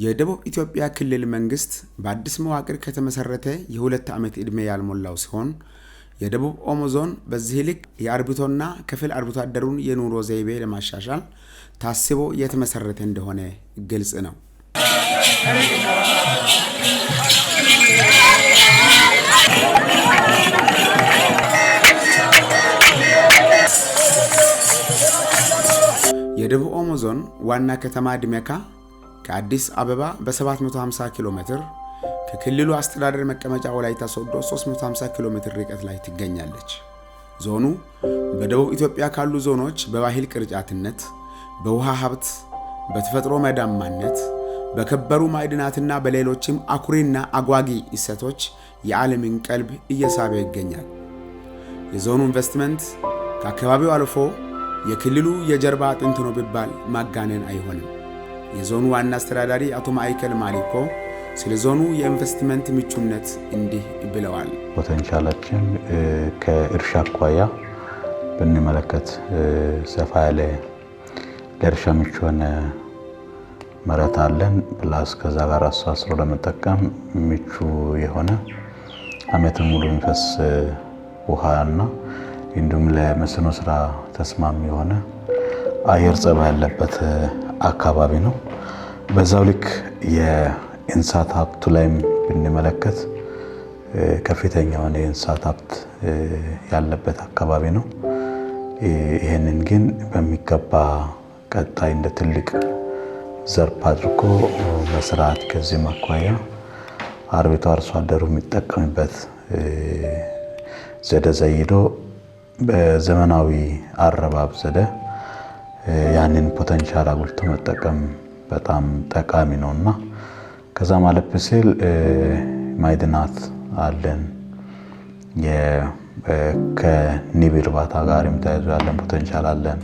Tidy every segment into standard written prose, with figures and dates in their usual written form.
የደቡብ ኢትዮጵያ ክልል መንግስት በአዲስ መዋቅር ከተመሰረተ የሁለት ዓመት ዕድሜ ያልሞላው ሲሆን የደቡብ ኦሞ ዞን በዚህ ልክ የአርብቶና ከፊል አርብቶ አደሩን የኑሮ ዘይቤ ለማሻሻል ታስቦ የተመሰረተ እንደሆነ ግልጽ ነው። የደቡብ ኦሞ ዞን ዋና ከተማ ድሜካ ከአዲስ አበባ በ750 ኪሎ ሜትር ከክልሉ አስተዳደር መቀመጫ ወላይታ ሶዶ 350 ኪሎ ሜትር ርቀት ላይ ትገኛለች። ዞኑ በደቡብ ኢትዮጵያ ካሉ ዞኖች በባህል ቅርጫትነት፣ በውሃ ሀብት፣ በተፈጥሮ መዳማነት፣ በከበሩ ማዕድናትና በሌሎችም አኩሪና አጓጊ እሴቶች የዓለምን ቀልብ እየሳበ ይገኛል። የዞኑ ኢንቨስትመንት ከአካባቢው አልፎ የክልሉ የጀርባ አጥንት ነው ቢባል ማጋነን አይሆንም። የዞኑ ዋና አስተዳዳሪ አቶ ማይከል ማሊኮ ስለ ዞኑ የኢንቨስትመንት ምቹነት እንዲህ ብለዋል። ፖቴንሻላችን ከእርሻ አኳያ ብንመለከት ሰፋ ያለ ለእርሻ ምቹ የሆነ መሬት አለን። ፕላስ ከዛ ጋር አስተሳስሮ ለመጠቀም ምቹ የሆነ ዓመቱን ሙሉ የሚፈስ ውሃና እንዲሁም ለመስኖ ስራ ተስማሚ የሆነ አየር ጸባይ ያለበት አካባቢ ነው። በዛው ልክ የእንስሳት ሀብቱ ላይም ብንመለከት ከፍተኛ የሆነ የእንስሳት ሀብት ያለበት አካባቢ ነው። ይሄንን ግን በሚገባ ቀጣይ እንደ ትልቅ ዘርፍ አድርጎ መስራት ከዚህ አኳያ አርሶ አደሩ የሚጠቀምበት ዘዴ ዘይዶ በዘመናዊ አረባብ ዘዴ ያንን ፖቴንሻል አጉልቶ መጠቀም በጣም ጠቃሚ ነውና ከዛ ማለፍ ሲል ማዕድናት አለን። ከንብ እርባታ ጋር ተያይዞ ያለን ፖቴንሻል አለን።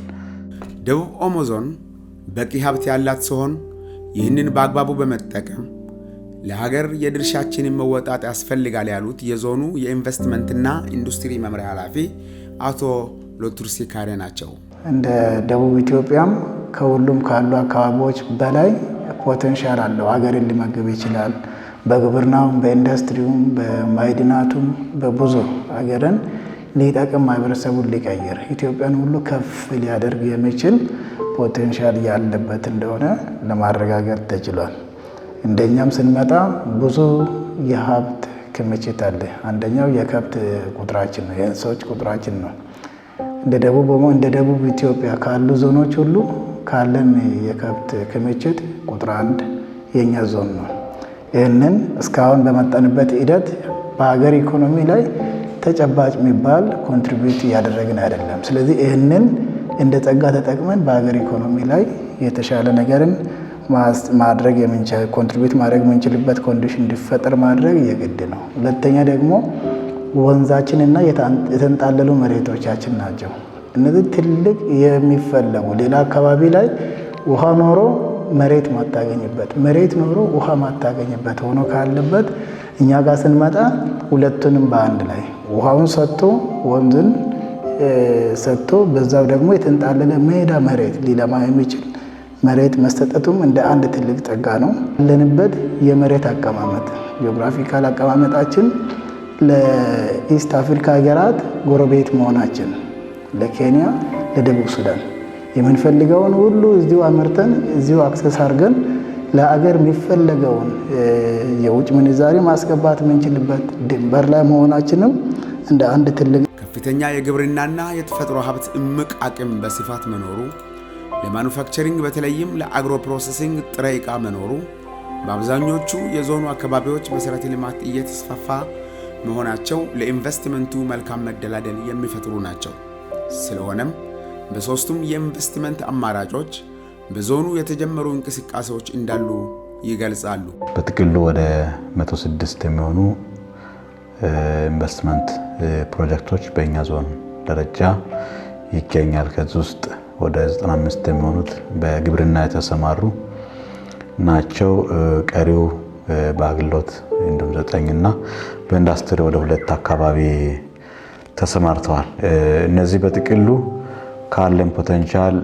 ደቡብ ኦሞ ዞን በቂ ሀብት ያላት ሲሆን ይህንን በአግባቡ በመጠቀም ለሀገር የድርሻችንን መወጣት ያስፈልጋል ያሉት የዞኑ የኢንቨስትመንትና ኢንዱስትሪ መምሪያ ኃላፊ አቶ ሎቱርሲ ካሬ ናቸው። እንደ ደቡብ ኢትዮጵያም ከሁሉም ካሉ አካባቢዎች በላይ ፖቴንሻል አለው። ሀገርን ሊመግብ ይችላል። በግብርናውም፣ በኢንዱስትሪውም፣ በማዕድናቱም በብዙ ሀገርን ሊጠቅም ማህበረሰቡን ሊቀይር ኢትዮጵያን ሁሉ ከፍ ሊያደርግ የሚችል ፖቴንሻል ያለበት እንደሆነ ለማረጋገጥ ተችሏል። እንደኛም ስንመጣ ብዙ የሀብት ክምችት አለ። አንደኛው የከብት ቁጥራችን ነው፣ የእንስሳዎች ቁጥራችን ነው። እንደ ደቡብ ኢትዮጵያ ካሉ ዞኖች ሁሉ ካለን የከብት ክምችት ቁጥር 1 የኛ ዞን ነው። ይህንን እስካሁን በመጣንበት ሂደት በሀገር ኢኮኖሚ ላይ ተጨባጭ የሚባል ኮንትሪቢዩት እያደረግን አይደለም። ስለዚህ ይህንን እንደ ጸጋ ተጠቅመን በሀገር ኢኮኖሚ ላይ የተሻለ ነገርን ማድረግ ኮንትሪቢዩት ማድረግ የምንችልበት ኮንዲሽን እንዲፈጠር ማድረግ የግድ ነው። ሁለተኛ ደግሞ ወንዛችንና የተንጣለሉ መሬቶቻችን ናቸው። እነዚህ ትልቅ የሚፈለጉ ሌላ አካባቢ ላይ ውሃ ኖሮ መሬት ማታገኝበት፣ መሬት ኖሮ ውሃ ማታገኝበት ሆኖ ካለበት እኛ ጋር ስንመጣ ሁለቱንም በአንድ ላይ ውሃውን ሰጥቶ ወንዝን ሰጥቶ በዛው ደግሞ የተንጣለለ ሜዳ መሬት ሊለማ የሚችል መሬት መስጠቱም እንደ አንድ ትልቅ ጸጋ ነው። ያለንበት የመሬት አቀማመጥ ጂኦግራፊካል አቀማመጣችን ለኢስት አፍሪካ ሀገራት ጎረቤት መሆናችን፣ ለኬንያ፣ ለደቡብ ሱዳን የምንፈልገውን ሁሉ እዚሁ አመርተን እዚሁ አክሰስ አድርገን ለአገር የሚፈለገውን የውጭ ምንዛሪ ማስገባት የምንችልበት ድንበር ላይ መሆናችንም እንደ አንድ ትልቅ ከፍተኛ የግብርናና የተፈጥሮ ሀብት እምቅ አቅም በስፋት መኖሩ፣ ለማኑፋክቸሪንግ በተለይም ለአግሮ ፕሮሰሲንግ ጥሬ ዕቃ መኖሩ፣ በአብዛኞቹ የዞኑ አካባቢዎች መሰረተ ልማት እየተስፋፋ መሆናቸው ለኢንቨስትመንቱ መልካም መደላደል የሚፈጥሩ ናቸው። ስለሆነም በሶስቱም የኢንቨስትመንት አማራጮች በዞኑ የተጀመሩ እንቅስቃሴዎች እንዳሉ ይገልጻሉ። በጥቅሉ ወደ 106 የሚሆኑ ኢንቨስትመንት ፕሮጀክቶች በእኛ ዞን ደረጃ ይገኛል። ከዚህ ውስጥ ወደ 95 የሚሆኑት በግብርና የተሰማሩ ናቸው። ቀሪው በአግሎት እንዲሁም 9 እና በኢንዱስትሪ ወደ 2 አካባቢ ተሰማርተዋል። እነዚህ በጥቅሉ ካለን ፖቴንሻል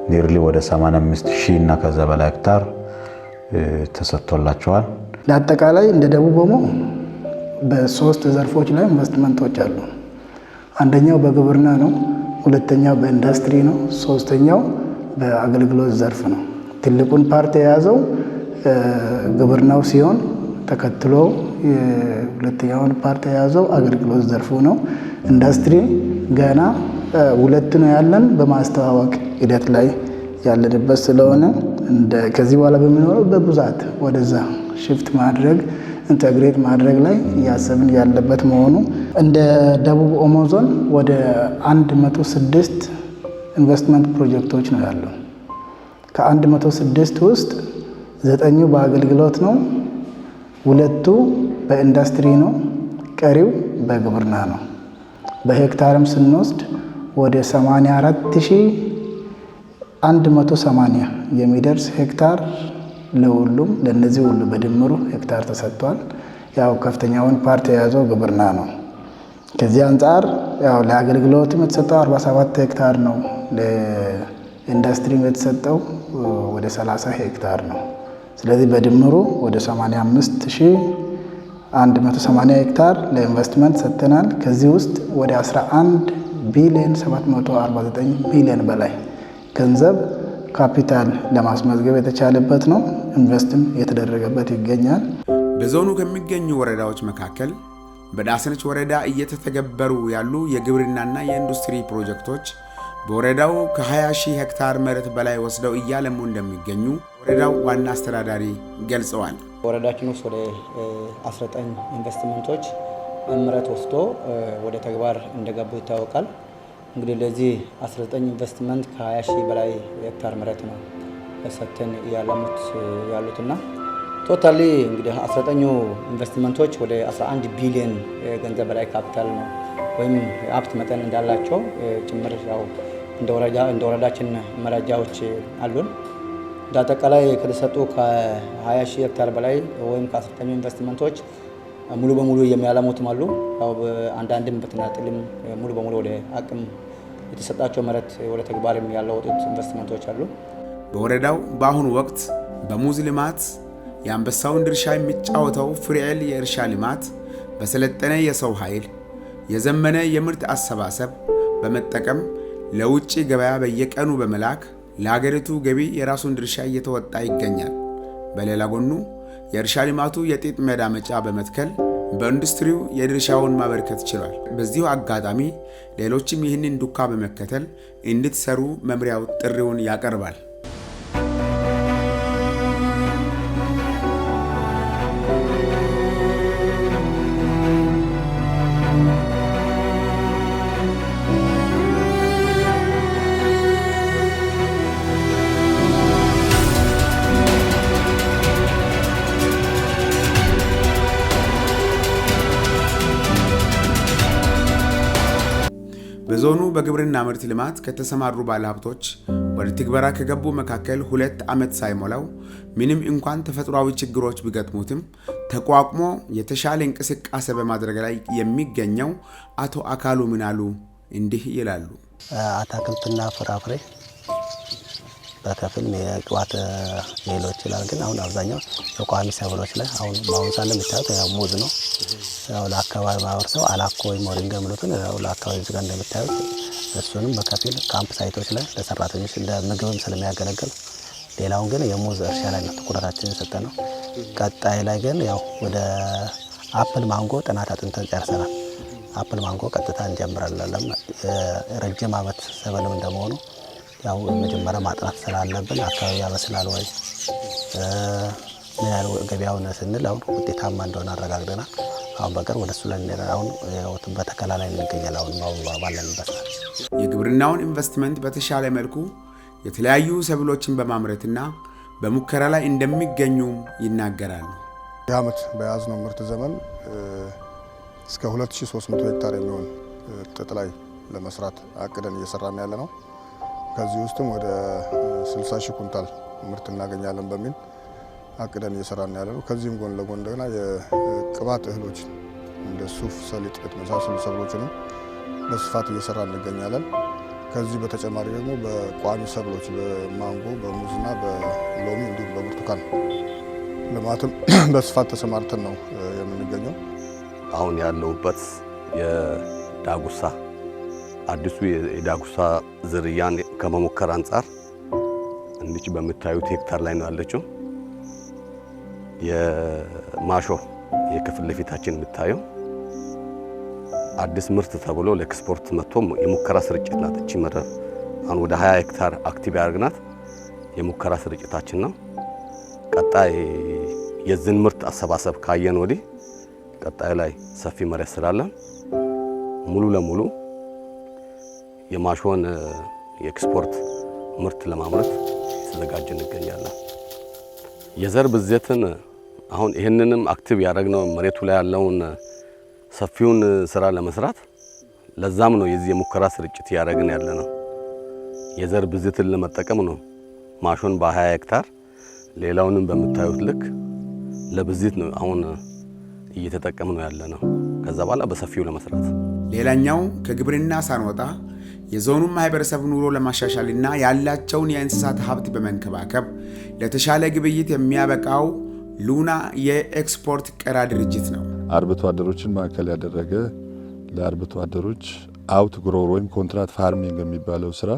ኒርሊ ወደ 85,000 እና ከዛ በላይ ሄክታር ተሰጥቶላቸዋል። ለአጠቃላይ እንደ ደቡብ ኦሞ በ3 ዘርፎች ላይ ኢንቨስትመንቶች አሉ። አንደኛው በግብርና ነው፣ ሁለተኛው በኢንዱስትሪ ነው፣ ሶስተኛው በአገልግሎት ዘርፍ ነው። ትልቁን ፓርት የያዘው ግብርናው ሲሆን ተከትሎ ሁለተኛውን ፓርት የያዘው አገልግሎት ዘርፉ ነው። ኢንዱስትሪ ገና 2 ነው ያለን፣ በማስተዋወቅ ሂደት ላይ ያለንበት ስለሆነ ከዚህ በኋላ በሚኖረው በብዛት ወደዛ ሽፍት ማድረግ ኢንተግሬት ማድረግ ላይ እያሰብን ያለበት መሆኑ እንደ ደቡብ ኦሞ ዞን ወደ 106 ኢንቨስትመንት ፕሮጀክቶች ነው ያለው። ከ106 ውስጥ 9 በአገልግሎት ነው፣ 2 በኢንዱስትሪ ነው፣ ቀሪው በግብርና ነው። በሄክታርም ስንወስድ ወደ 84,180 የሚደርስ ሄክታር ለሁሉም ለነዚህ ሁሉ በድምሩ ሄክታር ተሰጥቷል። ያው ከፍተኛውን ፓርት የያዘው ግብርና ነው። ከዚህ አንጻር ያው ለአገልግሎትም የተሰጠው 47 ሄክታር ነው። ለኢንዱስትሪም የተሰጠው ወደ 30 ሄክታር ነው። ስለዚህ በድምሩ ወደ 85,180 ሄክታር ለኢንቨስትመንት ሰጥተናል። ከዚህ ውስጥ ወደ 11 ቢሊዮን 749 ሚሊዮን በላይ ገንዘብ ካፒታል ለማስመዝገብ የተቻለበት ነው። ኢንቨስትም የተደረገበት ይገኛል። በዞኑ ከሚገኙ ወረዳዎች መካከል በዳሰነች ወረዳ እየተተገበሩ ያሉ የግብርናና የኢንዱስትሪ ፕሮጀክቶች በወረዳው ከ20,000 ሄክታር መሬት በላይ ወስደው እያለሙ እንደሚገኙ ወረዳው ዋና አስተዳዳሪ ገልጸዋል። ወረዳችን ውስጥ ወደ 19 ኢንቨስትመንቶች መሬት ወስዶ ወደ ተግባር እንደገቡ ይታወቃል። እንግዲህ ለዚህ 19 ኢንቨስትመንት ከ20,000 በላይ ሄክታር መሬት ነው ሰጥተን ያሉትና ቶታሊ እንግዲህ 19 ኢንቨስትመንቶች ወደ 11 ቢሊዮን ገንዘብ በላይ ካፒታል ነው ወይም ሀብት መጠን እንዳላቸው ጭምር ያው እንደ ወረዳችን መረጃዎች አሉን። በአጠቃላይ ከተሰጡ ከ20,000 ሄክታር በላይ ወይም ከ19 ኢንቨስትመንቶች ሙሉ በሙሉ የሚያለሙትም አሉ። ያው አንዳንድም በተናጥልም ሙሉ በሙሉ ወደ አቅም የተሰጣቸው መሬት ወደ ተግባር ያለወጡት ኢንቨስትመንቶች አሉ። በወረዳው በአሁኑ ወቅት በሙዝ ልማት የአንበሳውን ድርሻ የሚጫወተው ፍሬኤል የእርሻ ልማት በሰለጠነ የሰው ኃይል የዘመነ የምርት አሰባሰብ በመጠቀም ለውጭ ገበያ በየቀኑ በመላክ ለሀገሪቱ ገቢ የራሱን ድርሻ እየተወጣ ይገኛል። በሌላ ጎኑ የእርሻ ልማቱ የጤጥ መዳመጫ በመትከል በኢንዱስትሪው የድርሻውን ማበርከት ችሏል። በዚሁ አጋጣሚ ሌሎችም ይህንን ዱካ በመከተል እንድትሰሩ መምሪያው ጥሪውን ያቀርባል። በዞኑ በግብርና ምርት ልማት ከተሰማሩ ባለሀብቶች ወደ ትግበራ ከገቡ መካከል 2 ዓመት ሳይሞላው ምንም እንኳን ተፈጥሯዊ ችግሮች ቢገጥሙትም ተቋቁሞ የተሻለ እንቅስቃሴ በማድረግ ላይ የሚገኘው አቶ አካሉ ምናሉ እንዲህ ይላሉ። አትክልትና ፍራፍሬ በከፊል የቅባት ሌሎች ይላል። ግን አሁን አብዛኛው የቋሚ ሰብሎች ላይ አሁን በአሁኑ ሰዓት ለምታዩት ያው ሙዝ ነው። ያው ለአካባቢ ማህበረሰብ አላኮ ወይም ሞሪንጋ የሚሉትን ያው ለአካባቢ እዚህ ጋር እንደምታዩት እሱንም በከፊል ካምፕ ሳይቶች ላይ ለሰራተኞች እንደ ምግብም ስለሚያገለግል፣ ሌላውን ግን የሙዝ እርሻ ላይ ነው ትኩረታችን የሰጠ ነው። ቀጣይ ላይ ግን ያው ወደ አፕል ማንጎ ጥናት አጥንተን ጨርሰናል። አፕል ማንጎ ቀጥታ እንጀምራለን። ረጅም ዓመት ሰብልም እንደመሆኑ ያው መጀመሪያ ማጥናት ስላለብን አካባቢ ያበስላል ወይ ምን ያህል ገበያውን ስንል አሁን ውጤታማ እንደሆነ አረጋግጠናል። አሁን በቅርብ ወደ እሱ ላይ አሁን በተከላ ላይ እንገኛለን። አሁን ባለንበት የግብርናውን ኢንቨስትመንት በተሻለ መልኩ የተለያዩ ሰብሎችን በማምረትና በሙከራ ላይ እንደሚገኙ ይናገራሉ። የዓመት በያዝነው ምርት ዘመን እስከ 2300 ሄክታር የሚሆን ጥጥ ላይ ለመስራት አቅደን እየሰራን ያለ ነው። ከዚህ ውስጥም ወደ 60 ሺህ ኩንታል ምርት እናገኛለን በሚል አቅደን እየሰራን ያለ ነው። ከዚህም ጎን ለጎን እንደገና የቅባት እህሎች እንደ ሱፍ፣ ሰሊጥ የተመሳሰሉ ሰብሎችንም በስፋት እየሰራን እንገኛለን። ከዚህ በተጨማሪ ደግሞ በቋሚ ሰብሎች በማንጎ፣ በሙዝና በሎሚ እንዲሁም በብርቱካን ልማትም በስፋት ተሰማርተን ነው የምንገኘው። አሁን ያለውበት የዳጉሳ አዲሱ የዳጉሳ ዝርያን ከመሞከር አንጻር እንዲህ በምታዩት ሄክታር ላይ ነው ያለችው። የማሾ የክፍል ለፊታችን የምታየው አዲስ ምርት ተብሎ ለኤክስፖርት መጥቶ የሙከራ ስርጭት ናት። እቺ መረብ አሁን ወደ 20 ሄክታር አክቲቭ ያደርግናት የሙከራ ስርጭታችን ነው። ቀጣይ የዝን ምርት አሰባሰብ ካየን ወዲህ ቀጣይ ላይ ሰፊ መሬት ስላለን ሙሉ ለሙሉ የማሾን የኤክስፖርት ምርት ለማምረት ተዘጋጅ እንገኛለን። የዘር ብዜትን አሁን ይሄንንም አክቲቭ ያደረግነው መሬቱ ላይ ያለውን ሰፊውን ስራ ለመስራት ለዛም ነው የዚህ የሙከራ ስርጭት ያደረግን ያለ ነው። የዘር ብዜትን ለመጠቀም ነው ማሾን በ20 ሄክታር ሌላውንም በምታዩት ልክ ለብዜት ነው አሁን እየተጠቀምን ነው ያለ ነው። ከዛ በኋላ በሰፊው ለመስራት ሌላኛው ከግብርና ሳንወጣ የዞኑን ማህበረሰብ ኑሮ ለማሻሻልና ያላቸውን የእንስሳት ሀብት በመንከባከብ ለተሻለ ግብይት የሚያበቃው ሉና የኤክስፖርት ቀራ ድርጅት ነው። አርብቶ አደሮችን ማዕከል ያደረገ ለአርብቶ አደሮች አውት ግሮወር ወይም ኮንትራክት ፋርሚንግ የሚባለው ስራ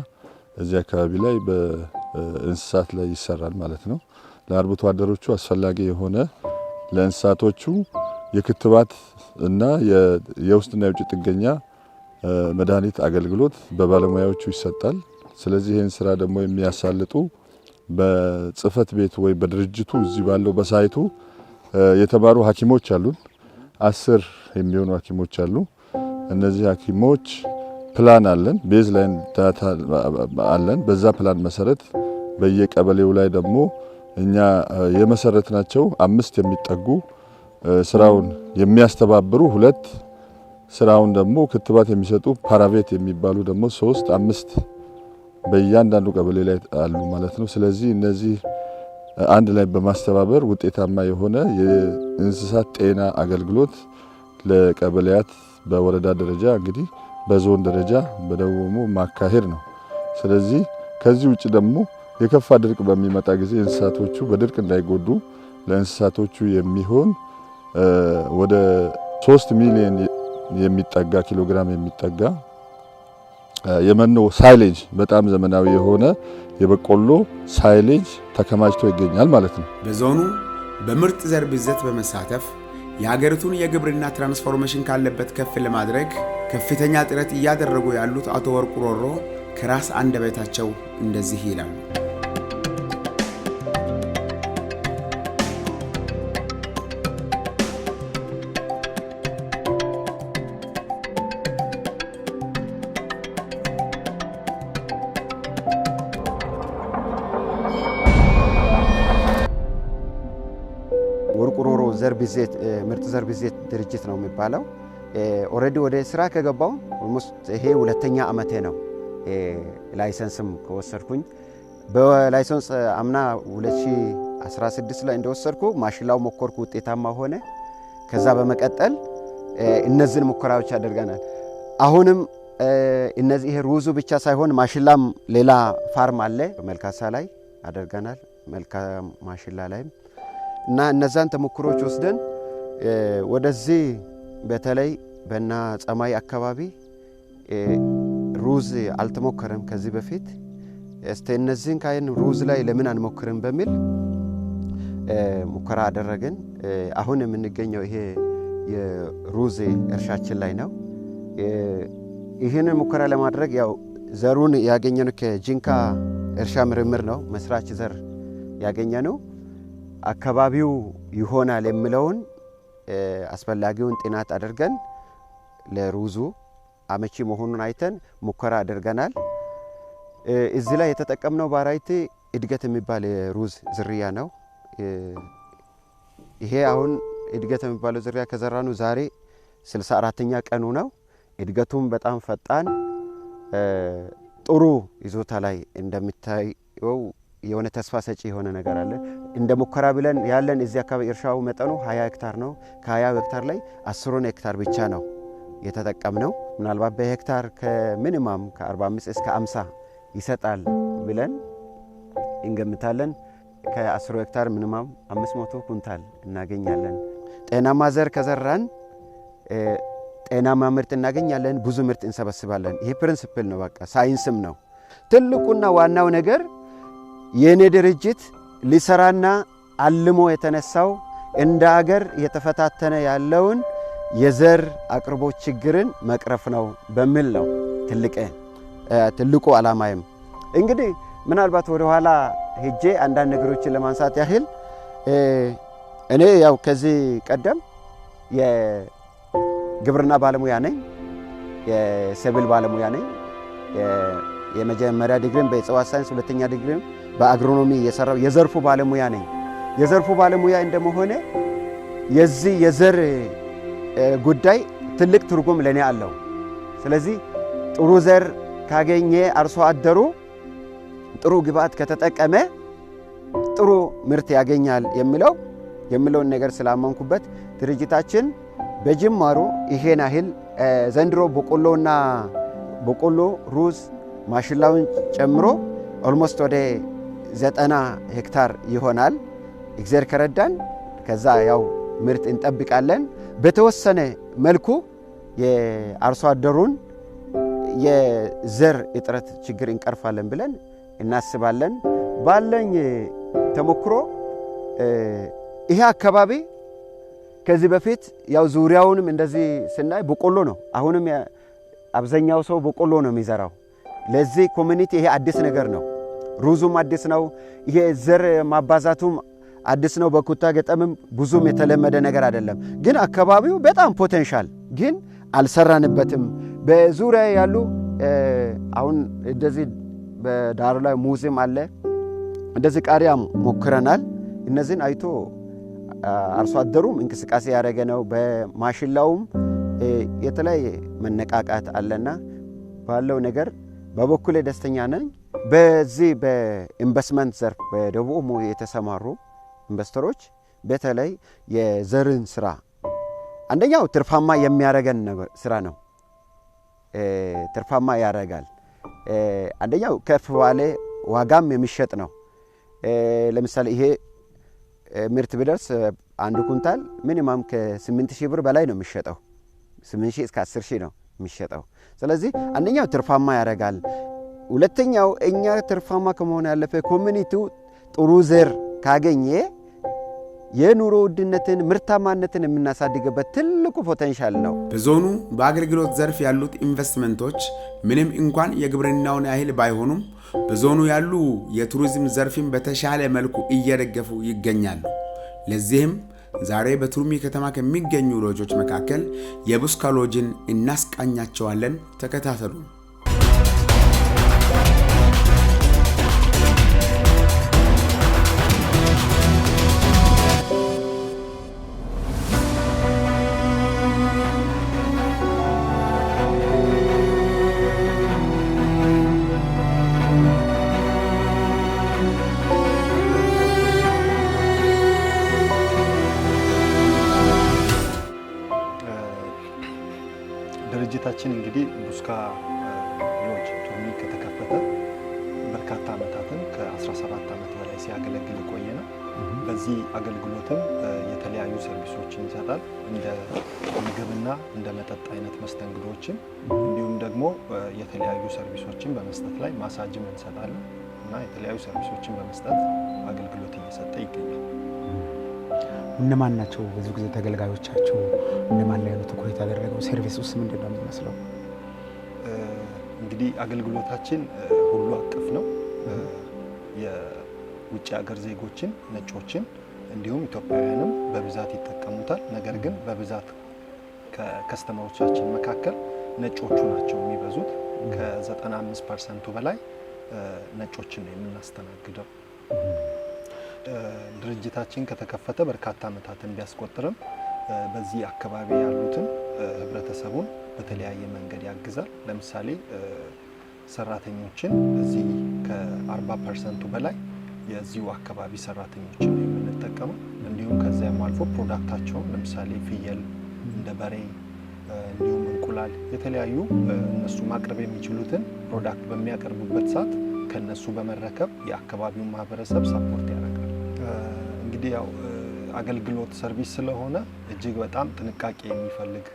እዚህ አካባቢ ላይ በእንስሳት ላይ ይሰራል ማለት ነው። ለአርብቶ አደሮቹ አስፈላጊ የሆነ ለእንስሳቶቹ የክትባት እና የውስጥና የውጭ ጥገኛ መድኃኒት አገልግሎት በባለሙያዎቹ ይሰጣል። ስለዚህ ይህን ስራ ደግሞ የሚያሳልጡ በጽህፈት ቤት ወይ በድርጅቱ እዚህ ባለው በሳይቱ የተማሩ ሐኪሞች አሉን። 10 የሚሆኑ ሐኪሞች አሉ። እነዚህ ሐኪሞች ፕላን አለን፣ ቤዝ ላይን ዳታ አለን። በዛ ፕላን መሰረት በየቀበሌው ላይ ደግሞ እኛ የመሰረትናቸው 5 የሚጠጉ ስራውን የሚያስተባብሩ 2 ስራውን ደግሞ ክትባት የሚሰጡ ፓራቬት የሚባሉ ደግሞ 3 5 በእያንዳንዱ ቀበሌ ላይ አሉ ማለት ነው። ስለዚህ እነዚህ አንድ ላይ በማስተባበር ውጤታማ የሆነ የእንስሳት ጤና አገልግሎት ለቀበሌያት በወረዳ ደረጃ እንግዲህ በዞን ደረጃ በደቡብ ማካሄድ ነው። ስለዚህ ከዚህ ውጭ ደግሞ የከፋ ድርቅ በሚመጣ ጊዜ እንስሳቶቹ በድርቅ እንዳይጎዱ ለእንስሳቶቹ የሚሆን ወደ 3 ሚሊዮን የሚጠጋ ኪሎግራም የሚጠጋ የመኖ ሳይሌጅ በጣም ዘመናዊ የሆነ የበቆሎ ሳይሌጅ ተከማችቶ ይገኛል ማለት ነው። በዞኑ በምርጥ ዘር ብዜት በመሳተፍ የሀገሪቱን የግብርና ትራንስፎርሜሽን ካለበት ከፍ ለማድረግ ከፍተኛ ጥረት እያደረጉ ያሉት አቶ ወርቁ ሮሮ ከራስ አንደበታቸው እንደዚህ ይላሉ። ወርቁ ሮሮ ዘር ብዜት ምርጥ ዘር ብዜት ድርጅት ነው የሚባለው። ኦልሬዲ ወደ ስራ ከገባው ኦልሞስት ይሄ 2ኛ ዓመቴ ነው። ላይሰንስም ከወሰድኩኝ በላይሰንስ አምና 2016 ላይ እንደወሰድኩ ማሽላው ሞከርኩ፣ ውጤታማ ሆነ። ከዛ በመቀጠል እነዚህን ሙከራዎች አድርገናል። አሁንም እነዚህ ይሄ ሩዙ ብቻ ሳይሆን ማሽላም ሌላ ፋርም አለ መልካሳ ላይ አድርገናል፣ መልካ ማሽላ ላይም እና እነዛን ተሞክሮች ወስደን ወደዚህ በተለይ በእና ጸማይ አካባቢ ሩዝ አልተሞከረም ከዚህ በፊት። እስቲ እነዚህን ካይን ሩዝ ላይ ለምን አንሞክርም በሚል ሙከራ አደረግን። አሁን የምንገኘው ይሄ የሩዝ እርሻችን ላይ ነው። ይህንን ሙከራ ለማድረግ ያው ዘሩን ያገኘነው ከጂንካ እርሻ ምርምር ነው። መስራች ዘር ያገኘነው አካባቢው ይሆናል የሚለውን አስፈላጊውን ጥናት አድርገን ለሩዙ አመቺ መሆኑን አይተን ሙከራ አድርገናል። እዚህ ላይ የተጠቀምነው ቫራይቲ እድገት የሚባል የሩዝ ዝርያ ነው። ይሄ አሁን እድገት የሚባለው ዝርያ ከዘራኑ ዛሬ 64ኛ ቀኑ ነው። እድገቱም በጣም ፈጣን ጥሩ ይዞታ ላይ እንደሚታየው የሆነ ተስፋ ሰጪ የሆነ ነገር አለ። እንደ ሙከራ ብለን ያለን እዚህ አካባቢ እርሻው መጠኑ 20 ሄክታር ነው። ከ20 ሄክታር ላይ 10 ሄክታር ብቻ ነው የተጠቀምነው። ምናልባት በሄክታር ከሚኒማም ከ45 እስከ 50 ይሰጣል ብለን እንገምታለን። ከ10 ሄክታር ሚኒማም 500 ኩንታል እናገኛለን። ጤናማ ዘር ከዘራን ጤናማ ምርት እናገኛለን፣ ብዙ ምርት እንሰበስባለን። ይሄ ፕሪንሲፕል ነው፣ በቃ ሳይንስም ነው። ትልቁና ዋናው ነገር የኔ ድርጅት ሊሰራና አልሞ የተነሳው እንደ ሀገር የተፈታተነ ያለውን የዘር አቅርቦት ችግርን መቅረፍ ነው በሚል ነው ትልቁ ዓላማዬም። እንግዲህ ምናልባት ወደ ኋላ ሄጄ አንዳንድ ነገሮችን ለማንሳት ያህል እኔ ያው ከዚህ ቀደም የግብርና ባለሙያ ነኝ፣ የሰብል ባለሙያ ነኝ። የመጀመሪያ ዲግሪም በእጽዋት ሳይንስ፣ ሁለተኛ ዲግሪም በአግሮኖሚ የሰራው የዘርፉ ባለሙያ ነኝ። የዘርፉ ባለሙያ እንደመሆነ የዚህ የዘር ጉዳይ ትልቅ ትርጉም ለኔ አለው። ስለዚህ ጥሩ ዘር ካገኘ አርሶ አደሩ ጥሩ ግብዓት ከተጠቀመ ጥሩ ምርት ያገኛል የሚለውን ነገር ስላመንኩበት ድርጅታችን በጅማሩ ይሄን ያህል ዘንድሮ በቆሎ፣ ሩዝ፣ ማሽላውን ጨምሮ ኦልሞስት ወደ 90 ሄክታር ይሆናል። እግዚአብሔር ከረዳን ከዛ ያው ምርት እንጠብቃለን። በተወሰነ መልኩ የአርሶ አደሩን የዘር እጥረት ችግር እንቀርፋለን ብለን እናስባለን። ባለኝ ተሞክሮ ይሄ አካባቢ ከዚህ በፊት ያው ዙሪያውንም እንደዚህ ስናይ በቆሎ ነው። አሁንም አብዛኛው ሰው በቆሎ ነው የሚዘራው። ለዚህ ኮሚኒቲ ይሄ አዲስ ነገር ነው። ሩዙም አዲስ ነው። ይሄ ዘር ማባዛቱም አዲስ ነው። በኩታ ገጠምም ብዙም የተለመደ ነገር አይደለም። ግን አካባቢው በጣም ፖቴንሻል ግን አልሰራንበትም። በዙሪያ ያሉ አሁን እንደዚህ በዳሩ ላይ ሙዝም አለ። እንደዚህ ቃሪያ ሞክረናል። እነዚህን አይቶ አርሶ አደሩም እንቅስቃሴ ያደረገ ነው። በማሽላውም የተለያየ መነቃቃት አለና ባለው ነገር በበኩሌ ደስተኛ ነኝ። በዚህ በኢንቨስትመንት ዘርፍ በደቡብ ኦሞ የተሰማሩ ኢንቨስተሮች በተለይ የዘርን ስራ አንደኛው ትርፋማ የሚያደርገን ስራ ነው። ትርፋማ ያደርጋል። አንደኛው ከፍ ባለ ዋጋም የሚሸጥ ነው። ለምሳሌ ይሄ ምርት ቢደርስ አንድ ኩንታል ሚኒማም ከ8000 ብር በላይ ነው የሚሸጠው። 8000 እስከ 10000 ነው የሚሸጠው። ስለዚህ አንደኛው ትርፋማ ያደርጋል። ሁለተኛው እኛ ትርፋማ ከመሆን ያለፈ ኮሚኒቲው ጥሩ ዘር ካገኘ የኑሮ ውድነትን ምርታማነትን የምናሳድግበት ትልቁ ፖቴንሻል ነው። በዞኑ በአገልግሎት ዘርፍ ያሉት ኢንቨስትመንቶች ምንም እንኳን የግብርናውን ያህል ባይሆኑም በዞኑ ያሉ የቱሪዝም ዘርፍን በተሻለ መልኩ እየደገፉ ይገኛሉ። ለዚህም ዛሬ በቱርሚ ከተማ ከሚገኙ ሎጆች መካከል የቡስካ ሎጅን እናስቃኛቸዋለን። ተከታተሉ። ድርጅታችን እንግዲህ ቡስካ ሎጅ ቱርሚ ከተከፈተ በርካታ ዓመታትን ከ17 ዓመት በላይ ሲያገለግል ቆየ ነው። በዚህ አገልግሎትም የተለያዩ ሰርቪሶችን ይሰጣል። እንደ ምግብና እንደ መጠጥ አይነት መስተንግዶችን እንዲሁም ደግሞ የተለያዩ ሰርቪሶችን በመስጠት ላይ ማሳጅም እንሰጣለን እና የተለያዩ ሰርቪሶችን በመስጠት አገልግሎት እየሰጠ ይገኛል። እነማን ናቸው ብዙ ጊዜ ተገልጋዮቻቸው? እነማን ላይ ነው ትኩረት ያደረገው? ሰርቪስ ውስጥ ምንድን ነው የሚመስለው? እንግዲህ አገልግሎታችን ሁሉ አቀፍ ነው። የውጭ ሀገር ዜጎችን፣ ነጮችን እንዲሁም ኢትዮጵያውያንም በብዛት ይጠቀሙታል። ነገር ግን በብዛት ከከስተመሮቻችን መካከል ነጮቹ ናቸው የሚበዙት። ከ95% በላይ ነጮችን ነው የምናስተናግደው። ድርጅታችን ከተከፈተ በርካታ ዓመታትን ቢያስቆጥርም በዚህ አካባቢ ያሉትን ህብረተሰቡን በተለያየ መንገድ ያግዛል። ለምሳሌ ሰራተኞችን እዚህ ከ40% በላይ የዚሁ አካባቢ ሰራተኞችን ነው የምንጠቀመው። እንዲሁም ከዚያም አልፎ ፕሮዳክታቸውን ለምሳሌ ፍየል፣ እንደ በሬ፣ እንዲሁም እንቁላል የተለያዩ እነሱ ማቅረብ የሚችሉትን ፕሮዳክት በሚያቀርቡበት ሰዓት ከነሱ በመረከብ የአካባቢውን ማህበረሰብ ሰፖርት ያደርጋል። እንግዲህ ያው አገልግሎት ሰርቪስ ስለሆነ እጅግ በጣም ጥንቃቄ የሚፈልግ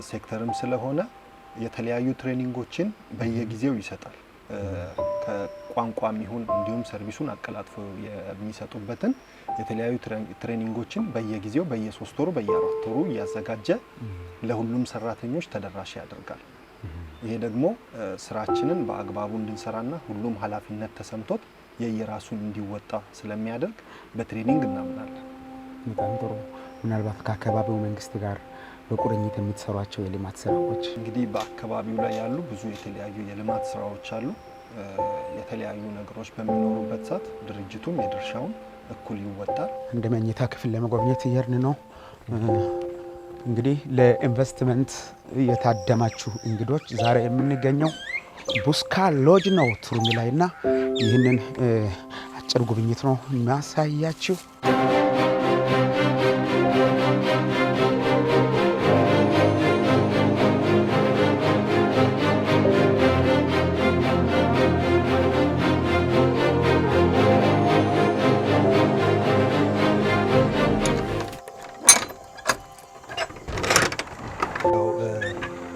ሴክተርም ስለሆነ የተለያዩ ትሬኒንጎችን በየጊዜው ይሰጣል። ከቋንቋም ይሁን እንዲሁም ሰርቪሱን አቀላጥፎ የሚሰጡበትን የተለያዩ ትሬኒንጎችን በየጊዜው በየ3 ወሩ በየ4 ወሩ እያዘጋጀ ለሁሉም ሰራተኞች ተደራሽ ያደርጋል። ይሄ ደግሞ ስራችንን በአግባቡ እንድንሰራና ሁሉም ኃላፊነት ተሰምቶት የየራሱን እንዲወጣ ስለሚያደርግ በትሬኒንግ እናምናለን። በጣም ጥሩ። ምናልባት ከአካባቢው መንግስት ጋር በቁርኝት የምትሰሯቸው የልማት ስራዎች? እንግዲህ በአካባቢው ላይ ያሉ ብዙ የተለያዩ የልማት ስራዎች አሉ። የተለያዩ ነገሮች በሚኖሩበት ሰዓት ድርጅቱም የድርሻውን እኩል ይወጣል። እንደ መኝታ ክፍል ለመጎብኘት እየሄድን ነው። እንግዲህ ለኢንቨስትመንት የታደማችሁ እንግዶች ዛሬ የምንገኘው ቡስካ ሎጅ ነው ቱርሚ ላይ እና ይህንን አጭር ጉብኝት ነው የሚያሳያችሁ።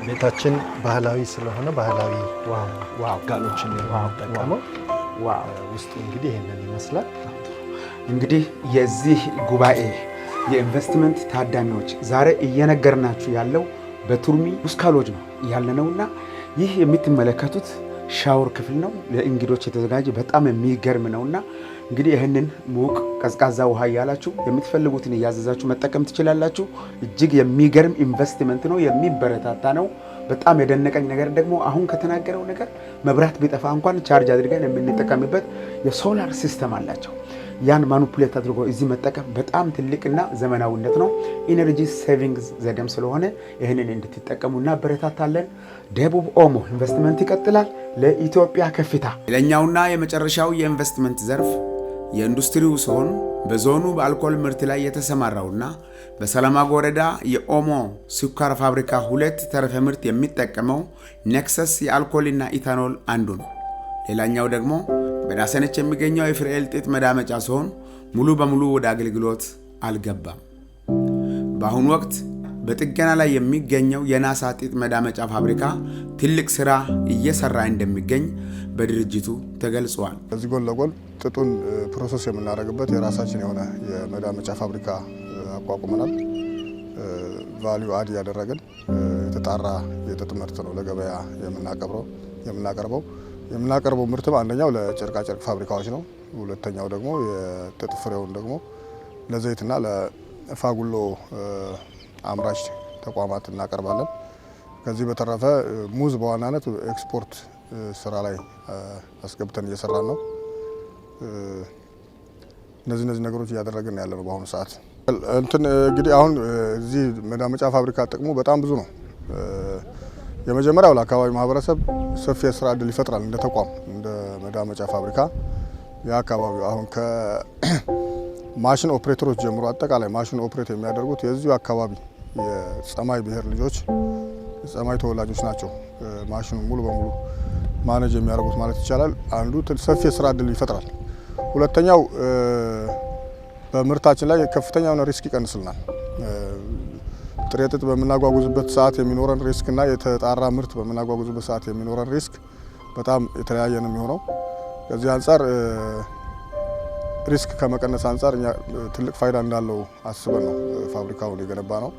ቤታችን ባህላዊ ስለሆነ ባህላዊ ጋኖችን የምንጠቀመው ውስጡ እንግዲህ ይሄንን ይመስላል። እንግዲህ የዚህ ጉባኤ የኢንቨስትመንት ታዳሚዎች ዛሬ እየነገርናችሁ ያለው በቱርሚ ቡስካ ሎጅ ነው ያለነውና ይህ የምትመለከቱት ሻወር ክፍል ነው። ለእንግዶች የተዘጋጀ በጣም የሚገርም ነውና እንግዲህ ይህንን ሙቅ ቀዝቃዛ ውሃ እያላችሁ የምትፈልጉትን እያዘዛችሁ መጠቀም ትችላላችሁ። እጅግ የሚገርም ኢንቨስትመንት ነው፣ የሚበረታታ ነው። በጣም የደነቀኝ ነገር ደግሞ አሁን ከተናገረው ነገር መብራት ቢጠፋ እንኳን ቻርጅ አድርገን የምንጠቀምበት የሶላር ሲስተም አላቸው። ያን ማኒፑሌት አድርጎ እዚህ መጠቀም በጣም ትልቅና ዘመናዊነት ነው። ኢነርጂ ሴቪንግ ዘዴም ስለሆነ ይህንን እንድትጠቀሙ እናበረታታለን። ደቡብ ኦሞ ኢንቨስትመንት ይቀጥላል። ለኢትዮጵያ ከፍታ። ሌላኛውና የመጨረሻው የኢንቨስትመንት ዘርፍ የኢንዱስትሪው ሲሆን በዞኑ በአልኮል ምርት ላይ የተሰማራውና በሰላማጎ ወረዳ የኦሞ ስኳር ፋብሪካ 2 ተረፈ ምርት የሚጠቀመው ኔክሰስ የአልኮልና ኢታኖል አንዱ ነው። ሌላኛው ደግሞ በዳሰነች የሚገኘው የፍሬኤል ጥጥ መዳመጫ ሲሆን ሙሉ በሙሉ ወደ አገልግሎት አልገባም። በአሁኑ ወቅት በጥገና ላይ የሚገኘው የናሳ ጥጥ መዳመጫ ፋብሪካ ትልቅ ስራ እየሰራ እንደሚገኝ በድርጅቱ ተገልጿል። ከዚህ ጎን ለጎን ጥጡን ፕሮሰስ የምናደርግበት የራሳችን የሆነ የመዳመጫ ፋብሪካ አቋቁመናል። ቫልዩ አድ ያደረግን የተጣራ የጥጥ ምርት ነው ለገበያ የምናቀርበው ምርትም አንደኛው ለጨርቃጨርቅ ፋብሪካዎች ነው። ሁለተኛው ደግሞ የጥጥ ፍሬውን ደግሞ ለዘይትና ለፋጉሎ አምራች ተቋማት እናቀርባለን። ከዚህ በተረፈ ሙዝ በዋናነት ኤክስፖርት ስራ ላይ አስገብተን እየሰራን ነው። እነዚህ ነገሮች እያደረግን ያለ ነው በአሁኑ ሰዓት። እንግዲህ አሁን እዚህ መዳመጫ ፋብሪካ ጥቅሙ በጣም ብዙ ነው። የመጀመሪያው ለአካባቢ ማህበረሰብ ሰፊ የስራ እድል ይፈጥራል። እንደ ተቋም እንደ መዳመጫ ፋብሪካ የአካባቢው አሁን ከማሽን ኦፕሬተሮች ጀምሮ አጠቃላይ ማሽን ኦፕሬት የሚያደርጉት የዚሁ አካባቢ የጸማይ ብሔር ልጆች የጸማይ ተወላጆች ናቸው። ማሽኑ ሙሉ በሙሉ ማኔጅ የሚያደርጉት ማለት ይቻላል። አንዱ ሰፊ የስራ እድል ይፈጥራል። ሁለተኛው በምርታችን ላይ ከፍተኛ የሆነ ሪስክ ይቀንስልናል። ጥሬ ጥጥ በምናጓጉዝበት ሰዓት የሚኖረን ሪስክ እና የተጣራ ምርት በምናጓጉዝበት ሰዓት የሚኖረን ሪስክ በጣም የተለያየ ነው የሚሆነው። ከዚህ አንጻር ሪስክ ከመቀነስ አንጻር እኛ ትልቅ ፋይዳ እንዳለው አስበን ነው ፋብሪካውን የገነባ ነው።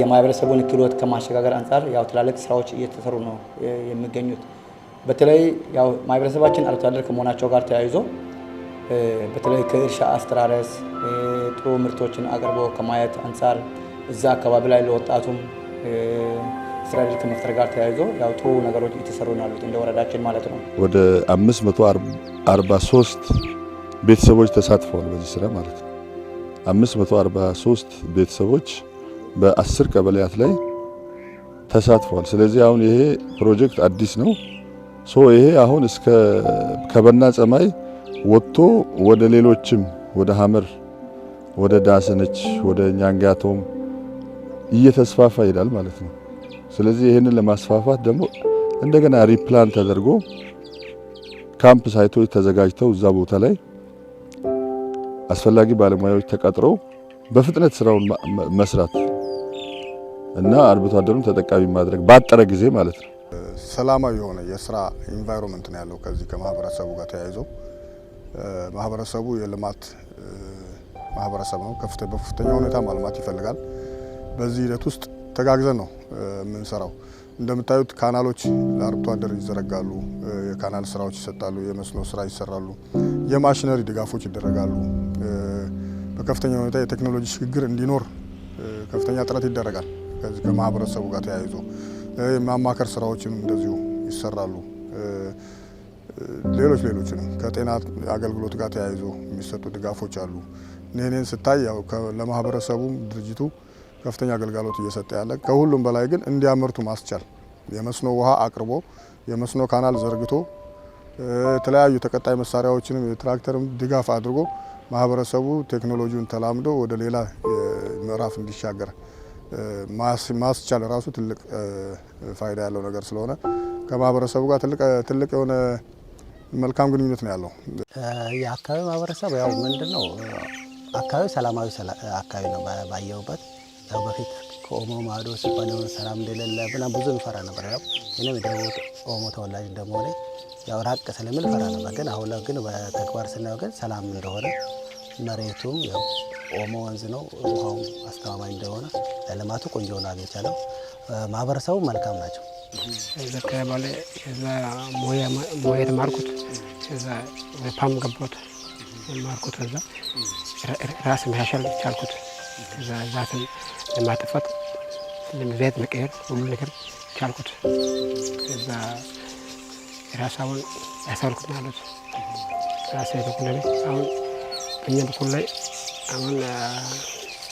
የማህበረሰቡን ክህሎት ከማሸጋገር አንጻር ያው ትላልቅ ስራዎች እየተሰሩ ነው የሚገኙት። በተለይ ያው ማህበረሰባችን አርሶ አደር ከመሆናቸው ጋር ተያይዞ በተለይ ከእርሻ አስተራረስ ጥሩ ምርቶችን አቅርቦ ከማየት አንጻር እዛ አካባቢ ላይ ለወጣቱም ስራ ዕድል ከመፍጠር ጋር ተያይዞ ያው ጥሩ ነገሮች እየተሰሩ ነው ያሉት እንደ ወረዳችን ማለት ነው። ወደ 543 ቤተሰቦች ተሳትፈዋል በዚህ ስራ ማለት ነው። 543 ቤተሰቦች በ10 ቀበሌያት ላይ ተሳትፈዋል። ስለዚህ አሁን ይሄ ፕሮጀክት አዲስ ነው። ይሄ አሁን እስከ ከበና ጸማይ ወጥቶ ወደ ሌሎችም ወደ ሀመር ወደ ዳሰነች ወደ ኛንጋቶም እየተስፋፋ ይሄዳል ማለት ነው። ስለዚህ ይህንን ለማስፋፋት ደግሞ እንደገና ሪፕላን ተደርጎ ካምፕ ሳይቶች ተዘጋጅተው እዛ ቦታ ላይ አስፈላጊ ባለሙያዎች ተቀጥረው በፍጥነት ስራውን መስራት እና አርብቶ አደሩን ተጠቃሚ ማድረግ ባጠረ ጊዜ ማለት ነው። ሰላማዊ የሆነ የስራ ኢንቫይሮንመንት ነው ያለው። ከዚህ ከማህበረሰቡ ጋር ተያይዞ ማህበረሰቡ የልማት ማህበረሰብ ነው። በከፍተኛ ሁኔታ ማልማት ይፈልጋል። በዚህ ሂደት ውስጥ ተጋግዘን ነው የምንሰራው። እንደምታዩት ካናሎች ለአርብቶ አደር ይዘረጋሉ፣ የካናል ስራዎች ይሰጣሉ፣ የመስኖ ስራ ይሰራሉ፣ የማሽነሪ ድጋፎች ይደረጋሉ። በከፍተኛ ሁኔታ የቴክኖሎጂ ሽግግር እንዲኖር ከፍተኛ ጥረት ይደረጋል። ከዚህ ከማህበረሰቡ ጋር ተያይዞ የማማከር ስራዎችም እንደዚሁ ይሰራሉ። ሌሎችንም ከጤና አገልግሎት ጋር ተያይዞ የሚሰጡ ድጋፎች አሉ። ይህንን ስታይ ያው ለማህበረሰቡም ድርጅቱ ከፍተኛ አገልግሎት እየሰጠ ያለ፣ ከሁሉም በላይ ግን እንዲያመርቱ ማስቻል የመስኖ ውሃ አቅርቦ የመስኖ ካናል ዘርግቶ የተለያዩ ተቀጣይ መሳሪያዎችንም የትራክተርም ድጋፍ አድርጎ ማህበረሰቡ ቴክኖሎጂውን ተላምዶ ወደ ሌላ ምዕራፍ እንዲሻገር ማስቻል ራሱ ትልቅ ፋይዳ ያለው ነገር ስለሆነ ከማህበረሰቡ ጋር ትልቅ የሆነ መልካም ግንኙነት ነው ያለው። የአካባቢ ማህበረሰብ ያው ምንድነው አካባቢ ሰላማዊ አካባቢ ነው ባየውበት። ያው በፊት ከኦሞ ማዶ ሲባል የሆነ ሰላም እንደሌለ ምናምን ብዙ እንፈራ ነበር። ያው እኔም የደቡብ ኦሞ ተወላጅ እንደመሆኔ ያው ራቅ ስለሚል ፈራ ነበር። ግን አሁን ላይ ግን በተግባር ስናየው ግን ሰላም እንደሆነ መሬቱም ያው ኦሞ ወንዝ ነው፣ ውሃውም አስተማማኝ እንደሆነ ለልማቱ ቆንጆ ሆነ አግኝቻለሁ። ማህበረሰቡ መልካም ናቸው። እዛ ከባለ እዛ ሞያ የተማርኩት እዛ በፓም ገቦት ማርኩት እዛ ራስ መሻሻል ቻልኩት። እዛ ዛትን ለማጥፋት ለመዘት መቀየር ሁሉ ነገር ቻልኩት። እዛ ራሳውን ያሳልኩት ማለት ራስ የተኩለለ አሁን በእኛ በኩል ላይ አሁን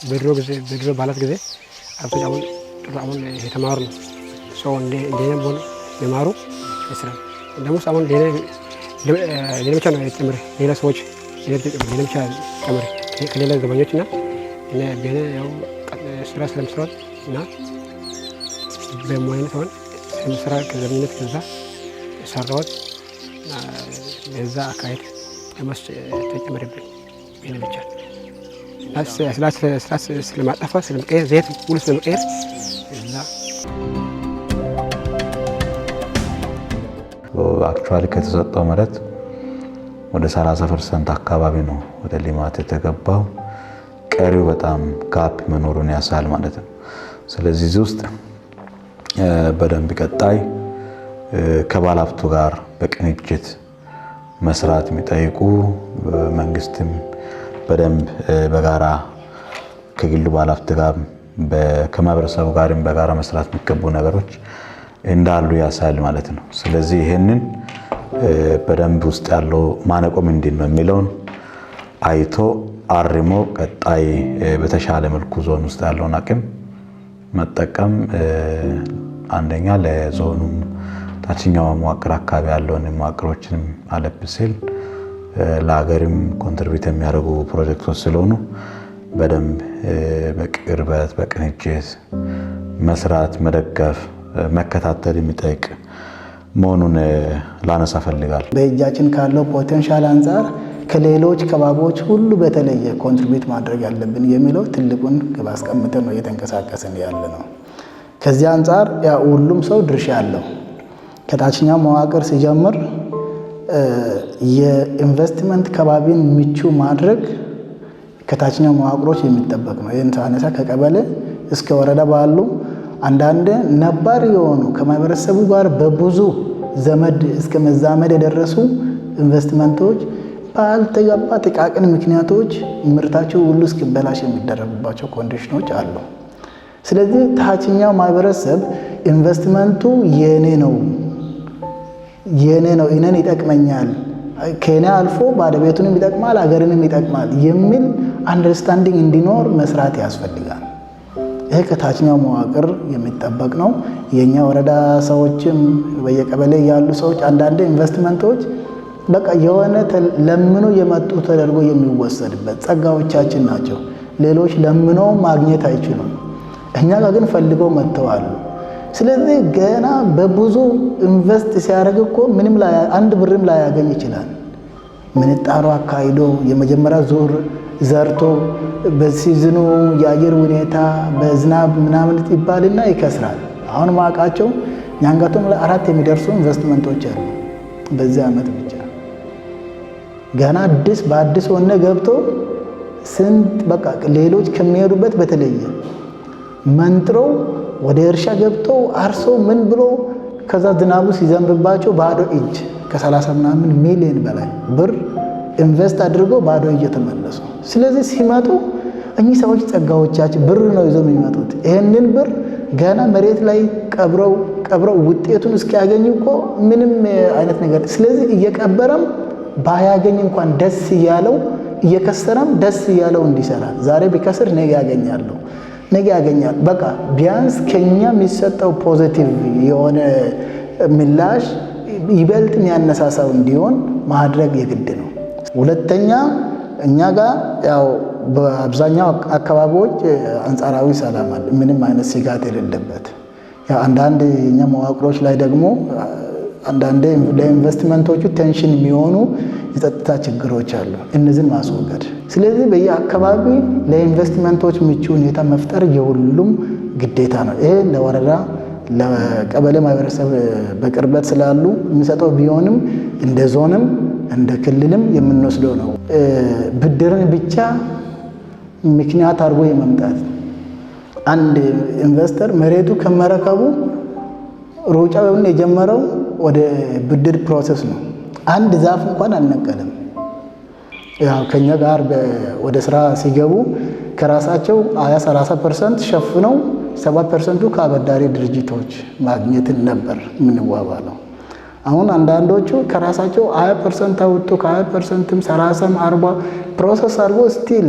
በድሮ ባላት ጊዜ አብቶች አሁን የተማሩ ነው ሰው እንደኔ ቦል የማሩ ይስራ ደግሞ አሁን ሌላ ብቻ ነው የተጨመረ ሌላ ሰዎች ሌላ ብቻ ጨመረ ከሌላ ገበኞች እና እኔ በኔ ያው ስራ ስለምሰራው እና በሙያነት አሁን ስራ ከዘመነት ከዛ ሰራሁት ለዛ አካሄድ ለማስ ተጨመረብኝ በኔ ብቻ ስለማጠፋ ስለመቀየር ዘይት ሁሉ ስለመቀየር እና አክቹዋሊ ከተሰጠው መሬት ወደ 30% አካባቢ ነው ወደ ልማት የተገባው። ቀሪው በጣም ጋፕ መኖሩን ያሳል ማለት ነው። ስለዚህ እዚህ ውስጥ በደንብ ቀጣይ ከባለሀብቱ ጋር በቅንጅት መስራት የሚጠይቁ መንግስትም በደንብ በጋራ ከግሉ ባለሀብት ጋር ከማህበረሰቡ ጋርም በጋራ መስራት የሚገቡ ነገሮች እንዳሉ ያሳል ማለት ነው። ስለዚህ ይሄንን በደንብ ውስጥ ያለው ማነቆ ምንድን ነው የሚለውን አይቶ አርሞ ቀጣይ በተሻለ መልኩ ዞን ውስጥ ያለውን አቅም መጠቀም አንደኛ ለዞኑ ታችኛው መዋቅር አካባቢ ያለውን መዋቅሮችንም አለብ ሲል ለሀገርም ኮንትሪቢዩት የሚያደርጉ ፕሮጀክቶች ስለሆኑ በደንብ በቅርበት በቅንጅት መስራት መደገፍ መከታተል የሚጠይቅ መሆኑን ላነሳ ፈልጋለሁ። በእጃችን ካለው ፖቴንሻል አንጻር ከሌሎች ከባቢዎች ሁሉ በተለየ ኮንትሪቢዩት ማድረግ ያለብን የሚለው ትልቁን ግብ አስቀምጠን ነው እየተንቀሳቀስን ያለ ነው። ከዚህ አንጻር ያ ሁሉም ሰው ድርሻ አለው። ከታችኛው መዋቅር ሲጀምር የኢንቨስትመንት ከባቢን ምቹ ማድረግ ከታችኛው መዋቅሮች የሚጠበቅ ነው። ይህን ሳነሳ ከቀበሌ እስከ ወረዳ ባሉ አንዳንድ ነባር የሆኑ ከማህበረሰቡ ጋር በብዙ ዘመድ እስከ መዛመድ የደረሱ ኢንቨስትመንቶች ባልተገባ ጥቃቅን ምክንያቶች ምርታቸው ሁሉ እስኪበላሽ የሚደረጉባቸው ኮንዲሽኖች አሉ። ስለዚህ ታችኛው ማህበረሰብ ኢንቨስትመንቱ የኔ ነው እኔን ይጠቅመኛል፣ ከኔ አልፎ ባለቤቱንም ይጠቅማል፣ ሀገርንም ይጠቅማል የሚል አንደርስታንዲንግ እንዲኖር መስራት ያስፈልጋል። ይሄ ከታችኛው መዋቅር የሚጠበቅ ነው። የኛ ወረዳ ሰዎችም በየቀበሌ ያሉ ሰዎች አንዳንድ ኢንቨስትመንቶች በቃ የሆነ ለምኖ የመጡ ተደርጎ የሚወሰድበት ጸጋዎቻችን ናቸው። ሌሎች ለምኖ ማግኘት አይችሉም። እኛ ጋር ግን ፈልገው መጥተዋል። ስለዚህ ገና በብዙ ኢንቨስት ሲያደርግ እኮ ምንም ላይ አንድ ብርም ላይ ያገኝ ይችላል። ምንጣሩ አካሂዶ የመጀመሪያ ዙር ዘርቶ በሲዝኑ የአየር ሁኔታ በዝናብ ምናምን ይባልና ይከስራል። አሁን ማቃቸው ኛንጋቶም ላይ 4 የሚደርሱ ኢንቨስትመንቶች አሉ በዚህ ዓመት ብቻ። ገና በአዲስ ሆነ ገብቶ ስንት በቃ ሌሎች ከሚሄዱበት በተለየ መንጥረው ወደ እርሻ ገብቶ አርሶ ምን ብሎ ከዛ ዝናቡ ሲዘንብባቸው ባዶ እጅ ከ30 ምናምን ሚሊዮን በላይ ብር ኢንቨስት አድርገው ባዶ እጅ ተመለሱ። ስለዚህ ሲመጡ እኚህ ሰዎች ጸጋዎቻችን ብር ነው ይዘው የሚመጡት። ይሄንን ብር ገና መሬት ላይ ቀብረው ውጤቱን እስኪያገኙ እኮ ምንም አይነት ነገር ስለዚህ እየቀበረም ባያገኝ እንኳን ደስ እያለው እየከሰረም ደስ እያለው እንዲሰራ ዛሬ ቢከስር ነገ ያገኛል። በቃ ቢያንስ ከኛ የሚሰጠው ፖዚቲቭ የሆነ ምላሽ ይበልጥ የሚያነሳሳው እንዲሆን ማድረግ የግድ ነው። ሁለተኛ እኛ ጋር ያው በአብዛኛው አካባቢዎች አንጻራዊ ሰላም አለ፣ ምንም አይነት ስጋት የሌለበት። ያው አንዳንድ የኛ መዋቅሮች ላይ ደግሞ አንዳንድ ለኢንቨስትመንቶቹ ቴንሽን የሚሆኑ የጸጥታ ችግሮች አሉ። እነዚህን ማስወገድ። ስለዚህ በየአካባቢ ለኢንቨስትመንቶች ምቹ ሁኔታ መፍጠር የሁሉም ግዴታ ነው። ይሄ ለወረዳ ለቀበሌ ማህበረሰብ በቅርበት ስላሉ የሚሰጠው ቢሆንም እንደ ዞንም እንደ ክልልም የምንወስደው ነው። ብድርን ብቻ ምክንያት አድርጎ የመምጣት አንድ ኢንቨስተር መሬቱ ከመረከቡ ሩጫውን የጀመረው ወደ ብድር ፕሮሰስ ነው። አንድ ዛፍ እንኳን አልነቀለም። ያው ከኛ ጋር ወደ ስራ ሲገቡ ከራሳቸው 20-30% ሸፍነው 7% ከአበዳሪ ድርጅቶች ማግኘትን ነበር የምንዋባለው። አሁን አንዳንዶቹ ከራሳቸው 20% አውጥቶ ከ20%ም 30ም 40 ፕሮሰስ አድርጎ ስቲል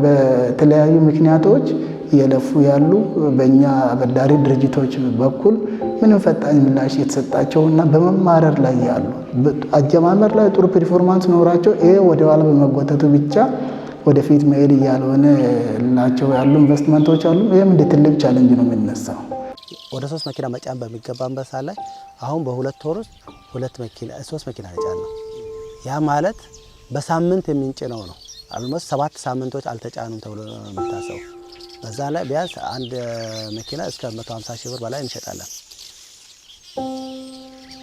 በተለያዩ ምክንያቶች እየለፉ ያሉ በእኛ አበዳሪ ድርጅቶች በኩል ምንም ፈጣን ምላሽ የተሰጣቸውና በመማረር ላይ ያሉ አጀማመር ላይ ጥሩ ፐርፎርማንስ ኖራቸው ይሄ ወደ ኋላ በመጎተቱ ብቻ ወደፊት መሄድ እያልሆነ ላቸው ያሉ ኢንቨስትመንቶች አሉ። ይህም እንደ ትልቅ ቻሌንጅ ነው የሚነሳው። ወደ 3 መኪና መጫን በሚገባበት ሰዓት ላይ አሁን በ2 ወር ውስጥ 3 መኪና ነው። ያ ማለት በሳምንት የምንጭነው ነው። አልሞስት 7 ሳምንቶች አልተጫኑም ተብሎ ነው የሚታሰበው። በዛ ላይ ቢያንስ አንድ መኪና እስከ 150 ሺህ ብር በላይ እንሸጣለን።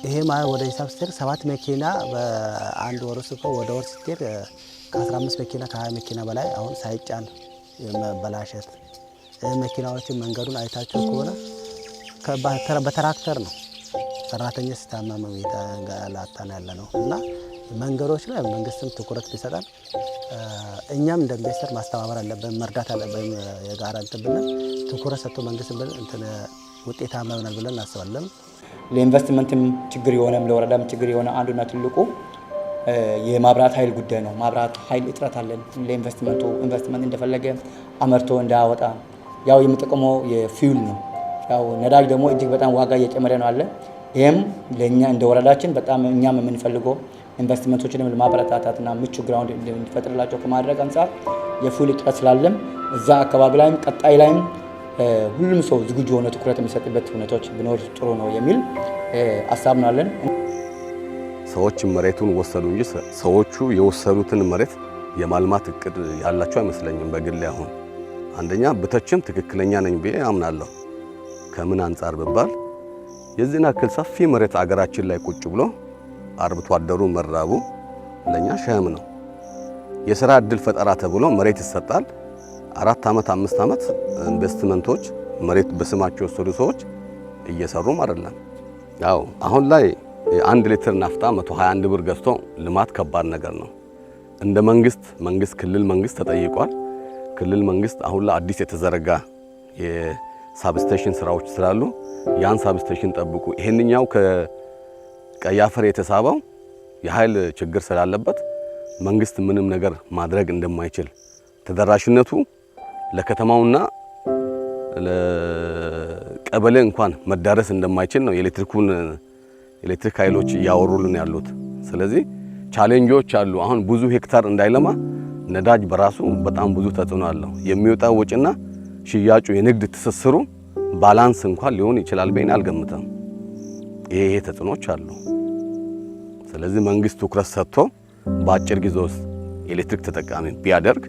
ይሄ ማለት ወደ ሂሳብ ስትሄድ 7 መኪና በአንድ ወር ውስጥ ወደ ወር ስትሄድ ከ15 መኪና ከ20 መኪና በላይ አሁን ሳይጫን የመበላሸት መኪናዎችን መንገዱን አይታችሁ ከሆነ በትራክተር ነው ሰራተኛ ሲታመም እየተንገላታን ያለ ነው እና መንገዶች ላይ መንግስትም ትኩረት ቢሰጠን እኛም እንደ ኢንቨስተር ማስተባበር አለብን፣ መርዳት አለብን። የጋራ እንትን ብለን ትኩረት ሰጥቶ መንግስት እንትን ውጤታማ ይሆናል ብለን እናስባለን። ለኢንቨስትመንትም ችግር የሆነም ለወረዳም ችግር የሆነ አንዱና ትልቁ የማብራት ኃይል ጉዳይ ነው። ማብራት ኃይል እጥረት አለን። ኢንቨስትመንት እንደፈለገ አመርቶ እንዳያወጣ ያው የሚጠቀመው የፊውል ነው። ያው ነዳጅ ደግሞ እጅግ በጣም ዋጋ እየጨመረ ነው አለ። ይሄም ለኛ እንደ ወረዳችን በጣም እኛም የምንፈልገው ኢንቨስትመንቶችን ለማበረታታትና ምቹ ግራውንድ እንዲፈጥርላቸው ከማድረግ አንፃር የፉል እጥረት ስላለም እዛ አካባቢ ላይም ቀጣይ ላይም ሁሉም ሰው ዝግጁ ሆነ ትኩረት የሚሰጥበት ሁኔታዎች ቢኖር ጥሩ ነው የሚል ሀሳብ ነው አለን። ሰዎች መሬቱን ወሰዱ እንጂ ሰዎቹ የወሰዱትን መሬት የማልማት እቅድ ያላቸው አይመስለኝም። በግል አሁን አንደኛ ብተችም ትክክለኛ ነኝ ብዬ አምናለሁ። ከምን አንፃር ብባል የዚህን ያክል ሰፊ መሬት አገራችን ላይ ቁጭ ብሎ አርብቶ አደሩ መራቡ ለኛ ሸህም ነው። የሥራ ዕድል ፈጠራ ተብሎ መሬት ይሰጣል። 4 ዓመት 5 ዓመት ኢንቨስትመንቶች መሬት በስማቸው የወሰዱ ሰዎች እየሰሩም አይደለም። ያው አሁን ላይ 1 ሊትር ናፍጣ 121 ብር ገዝቶ ልማት ከባድ ነገር ነው። እንደ መንግስት ክልል መንግስት ተጠይቋል። ክልል መንግስት አሁን ላይ አዲስ የተዘረጋ የሳብስቴሽን ስራዎች ስላሉ ያን ሳብስቴሽን ጠብቁ። ይሄንኛው ከቀይ አፈር የተሳበው የኃይል ችግር ስላለበት መንግስት ምንም ነገር ማድረግ እንደማይችል ተደራሽነቱ ለከተማውና ለቀበሌ እንኳን መዳረስ እንደማይችል ነው የኤሌክትሪክ ኃይሎች እያወሩልን ያሉት። ስለዚህ ቻሌንጆች አሉ። አሁን ብዙ ሄክታር እንዳይለማ ነዳጅ በራሱ በጣም ብዙ ተጽዕኖ አለው። የሚወጣው ወጪና ሽያጩ የንግድ ትስስሩ ባላንስ እንኳን ሊሆን ይችላል በእኔ አልገምተም። ይሄ ተጽዕኖች አሉ። ስለዚህ መንግስት ትኩረት ሰጥቶ በአጭር ጊዜ ውስጥ ኤሌክትሪክ ተጠቃሚ ቢያደርግ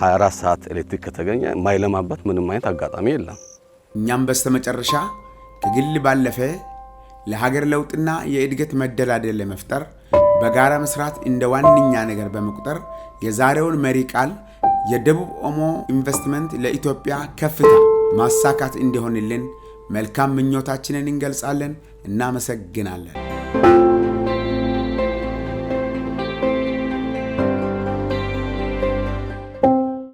24 ሰዓት ኤሌክትሪክ ከተገኘ የማይለማበት ምንም አይነት አጋጣሚ የለም። እኛም በስተመጨረሻ ከግል ባለፈ ለሀገር ለውጥና የእድገት መደላደል ለመፍጠር በጋራ መስራት እንደ ዋነኛ ነገር በመቁጠር የዛሬውን መሪ ቃል የደቡብ ኦሞ ኢንቨስትመንት ለኢትዮጵያ ከፍታ ማሳካት እንዲሆንልን መልካም ምኞታችንን እንገልጻለን። እናመሰግናለን።